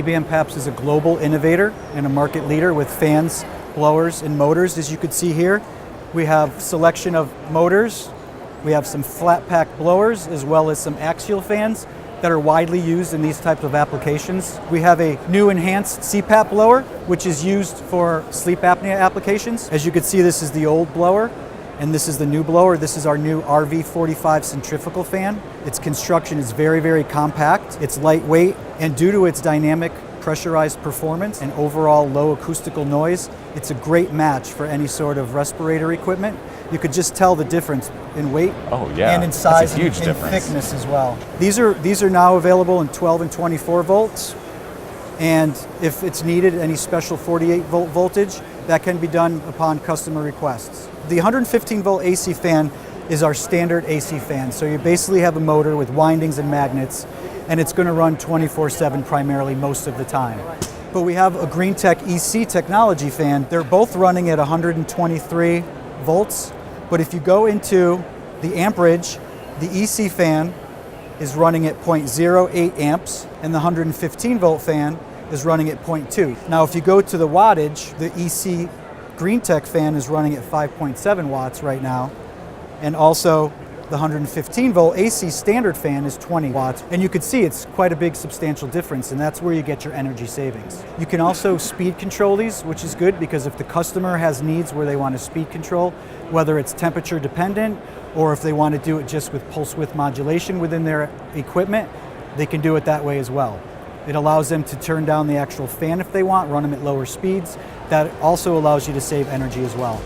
ebm-papst is a global innovator and a market leader with fans, blowers, and motors. As you can see here, we have selection of motors. We have some flat pack blowers as well as some axial fans that are widely used in these types of applications. We have a new enhanced CPAP blower, which is used for sleep apnea applications. As you can see, this is the old blower, and this is the new blower. This is our new RV45 centrifugal fan. Its construction is very, very compact. It's lightweight, and due to its dynamic pressurized performance and overall low acoustical noise, it's a great match for any sort of respirator equipment. You could just tell the difference in weight and in size and in thickness as well. These are now available in 12 and 24 volts, and if it's needed, any special 48 volt voltage, that can be done upon customer requests. The 115 volt AC fan is our standard AC fan, so you basically have a motor with windings and magnets, and it's going to run 24/7 primarily most of the time. But we have a GreenTech EC technology fan. They're both running at 123 volts, but if you go into the amperage, the EC fan is running at 0.08 amps, and the 115 volt fan is running at 0.2. Now if you go to the wattage, the EC GreenTech fan is running at 5.7 watts right now, and also the 115 volt AC standard fan is 20 watts. And you can see it's quite a big substantial difference, and that's where you get your energy savings. You can also speed control these, which is good because if the customer has needs where they want to speed control, whether it's temperature dependent or if they want to do it just with pulse width modulation within their equipment, they can do it that way as well. It allows them to turn down the actual fan if they want, run them at lower speeds. That also allows you to save energy as well.